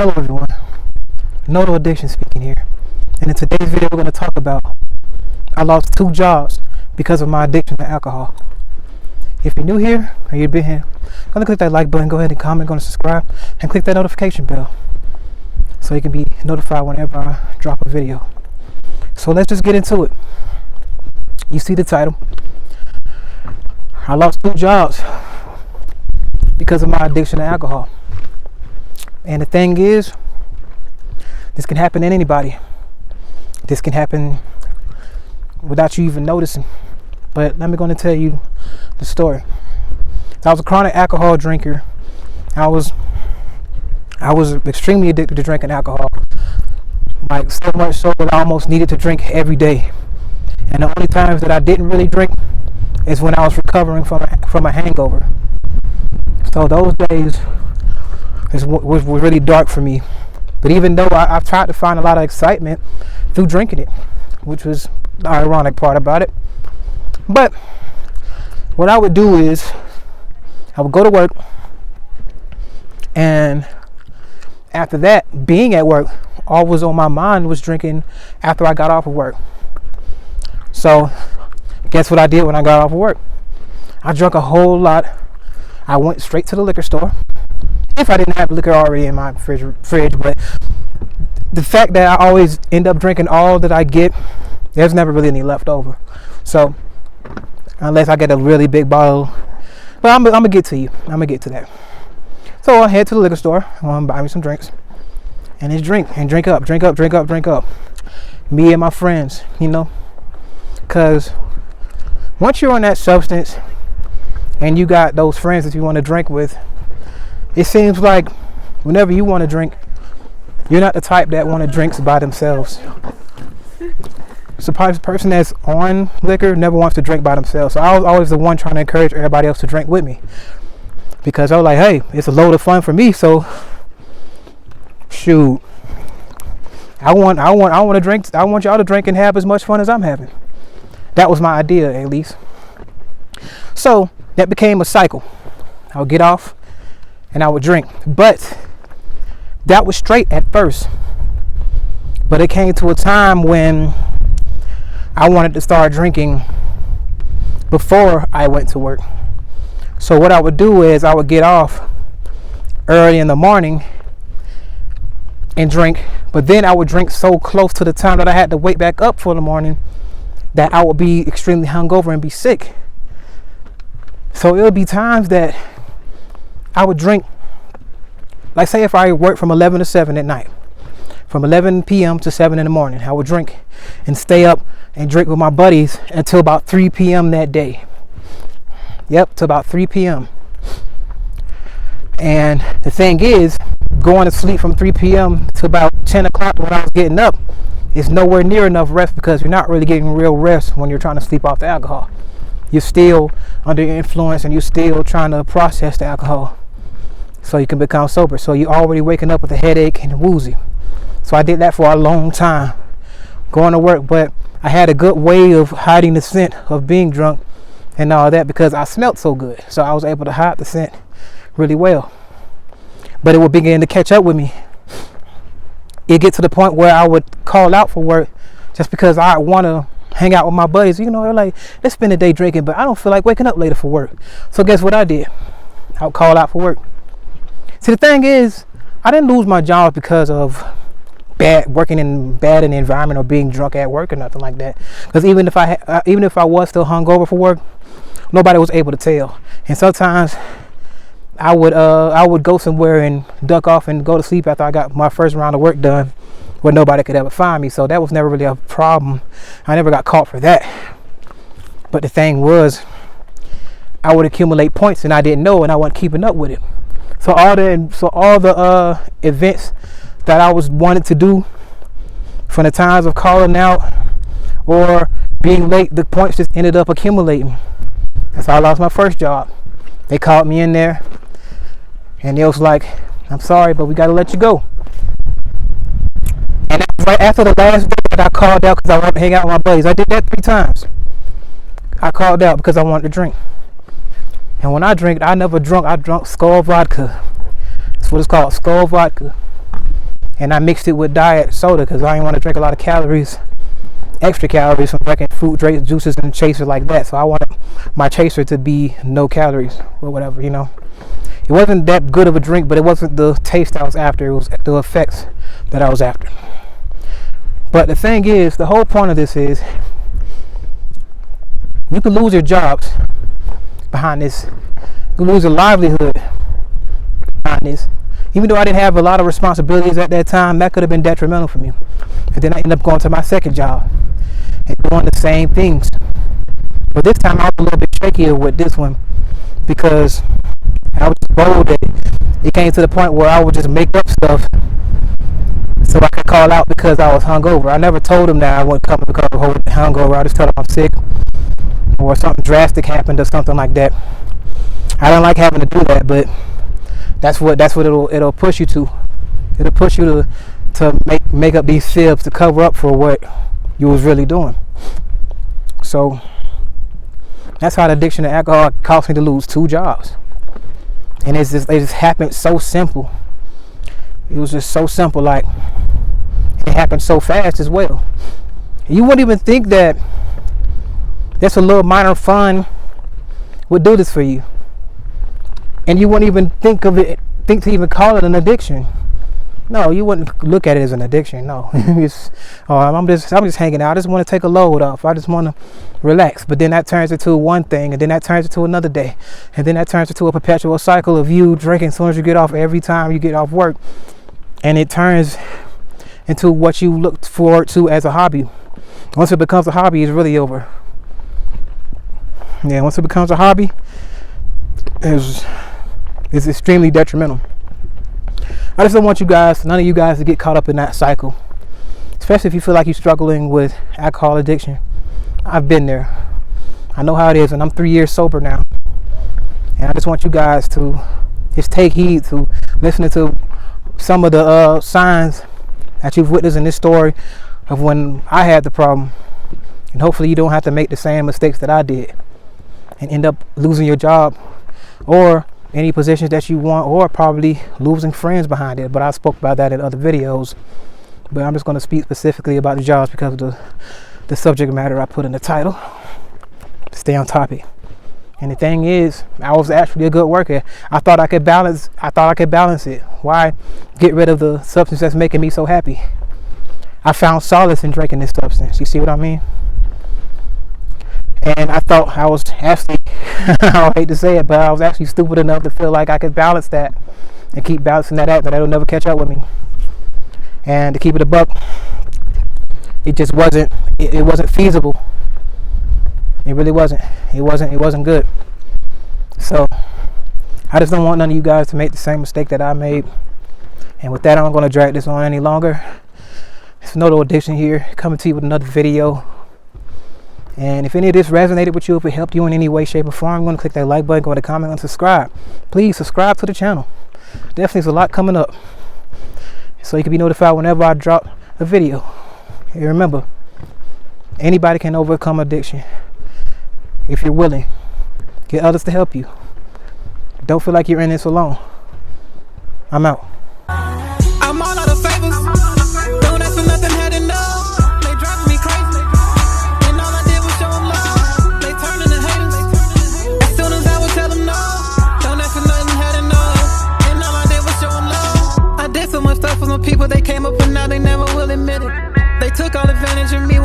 Hello everyone, Noto Addiction speaking here, and in today's video we're going to talk about I lost 2 jobs because of my addiction to alcohol. If you're new here or you've been here, go ahead and click that like button, go ahead and comment, go and subscribe, and click that notification bell so you can be notified whenever I drop a video. So let's just get into it. You see the title. I lost 2 jobs because of my addiction to alcohol. And the thing is, this can happen to anybody. This can happen without you even noticing. But let me go and tell you the story. So I was a chronic alcohol drinker. I was extremely addicted to drinking alcohol. Like so much so that I almost needed to drink every day. And the only times that I didn't really drink is when I was recovering from a hangover. So those days was really dark for me. But even though I've tried to find a lot of excitement through drinking it, which was the ironic part about it. But what I would do is I would go to work, and after that, being at work, all was on my mind was drinking after I got off of work. So guess what I did when I got off of work? I drank a whole lot. I went straight to the liquor store. If I didn't have liquor already in my fridge, but the fact that I always end up drinking all that I get, there's never really any left over. So unless I get a really big bottle, but I'm gonna get to you. I'm gonna get to that. So I head to the liquor store. I want to buy me some drinks, and it's drink up. Me and my friends, because once you're on that substance and you got those friends that you want to drink with, it seems like whenever you want to drink, you're not the type that want to drink by themselves. So the person that's on liquor never wants to drink by themselves. So I was always the one trying to encourage everybody else to drink with me, because I was like, hey, it's a load of fun for me. So shoot, I want to drink. I want y'all to drink and have as much fun as I'm having. That was my idea, at least. So that became a cycle. I would get off and I would drink, but that was straight at first. But it came to a time when I wanted to start drinking before I went to work. So what I would do is I would get off early in the morning and drink, but then I would drink so close to the time that I had to wake back up for the morning that I would be extremely hungover and be sick. So it would be times that I would drink, like say if I work from 11 to 7 at night, from 11 p.m. to 7 in the morning, I would drink and stay up and drink with my buddies until about 3 p.m. that day. Yep, to about 3 p.m. And the thing is, going to sleep from 3 p.m. to about 10 o'clock when I was getting up is nowhere near enough rest, because you're not really getting real rest when you're trying to sleep off the alcohol. You're still under influence and you're still trying to process the alcohol so you can become sober. So you're already waking up with a headache and woozy. So I did that for a long time, going to work, but I had a good way of hiding the scent of being drunk and all that, because I smelled so good. So I was able to hide the scent really well. But it would begin to catch up with me. It'd get to the point where I would call out for work just because I want to hang out with my buddies. They're like, let's spend the day drinking, but I don't feel like waking up later for work. So guess what I did? I would call out for work. See, the thing is, I didn't lose my job because of working in bad in the environment or being drunk at work or nothing like that. Because even if I was still hungover for work, nobody was able to tell. And sometimes I would go somewhere and duck off and go to sleep after I got my first round of work done, where nobody could ever find me. So that was never really a problem. I never got caught for that. But the thing was, I would accumulate points and I didn't know, and I wasn't keeping up with it. So all the events that I was wanted to do, from the times of calling out or being late, the points just ended up accumulating. That's how I lost my first job. They called me in there and it was like, I'm sorry, but we got to let you go. And that was right after the last day that I called out because I wanted to hang out with my buddies. I did that 3 times. I called out because I wanted to drink. And when I drink, I never drunk. I drunk Skull vodka. That's what it's called, Skull vodka. and I mixed it with diet soda because I didn't want to drink a lot of calories, extra calories from drinking fruit drinks, juices, and chasers like that. So I wanted my chaser to be no calories or whatever, you know. It wasn't that good of a drink, but it wasn't the taste I was after. It was the effects that I was after. But the thing is, the whole point of this is you could lose your jobs behind this. You could lose your livelihood behind this. Even though I didn't have a lot of responsibilities at that time, that could have been detrimental for me. And then I ended up going to my second job and doing the same things. But this time I was a little bit trickier with this one because I was bold that it came to the point where I would just make up stuff so I could call out because I was hungover. I never told them that I wasn't coming because I was hungover. I just told them I'm sick or something drastic happened or something like that. I don't like having to do that, but that's what it'll push you to. It'll push you to make up these fibs to cover up for what you was really doing. So that's how the addiction to alcohol caused me to lose 2 jobs. And it just happened so simple. It was just so simple, like it happened so fast as well. You wouldn't even think that just a little minor fun would do this for you. And you wouldn't even think to even call it an addiction. No, you wouldn't look at it as an addiction. No, I'm just hanging out. I just want to take a load off. I just want to relax. But then that turns into one thing, and then that turns into another day, and then that turns into a perpetual cycle of you drinking as soon as you get off. Every time you get off work, and it turns into what you look forward to as a hobby. Once it becomes a hobby, it's really over. Yeah, once it becomes a hobby, it's extremely detrimental. I just don't want none of you guys to get caught up in that cycle, especially if you feel like you're struggling with alcohol addiction. I've been there. I know how it is, and I'm 3 years sober now. And I just want you guys to just take heed to listening to some of the signs that you've witnessed in this story of when I had the problem. And hopefully you don't have to make the same mistakes that I did and end up losing your job or any positions that you want, or probably losing friends behind it. But I spoke about that in other videos. But I'm just going to speak specifically about the jobs because of the subject matter I put in the title. Stay on topic. And the thing is, I was actually a good worker. I thought I could balance it. Why get rid of the substance that's making me so happy? I found solace in drinking this substance. You see what I mean? And I thought I was actually, I hate to say it, but I was actually stupid enough to feel like I could balance that and keep balancing that out, that it'll never catch up with me. And to keep it a buck, it just wasn't, it wasn't feasible. It really wasn't. It wasn't good. So I just don't want none of you guys to make the same mistake that I made. And with that, I'm going to drag this on any longer. It's another edition here, coming to you with another video. And if any of this resonated with you, if it helped you in any way, shape, or form, I'm going to click that like button, go to comment, and subscribe. Please subscribe to the channel. Definitely there's a lot coming up, so you can be notified whenever I drop a video. And remember, anybody can overcome addiction if you're willing. Get others to help you. Don't feel like you're in this alone. I'm out. I'm all out of favors. Don't ask for nothing, had enough. They driving me crazy. And all I did was show them love. They turning to haters. As soon as I would tell them no, don't ask for nothing, had enough. And all I did was show them love. I did so much stuff for some people, they came up and now they never will admit it. They took all advantage of me.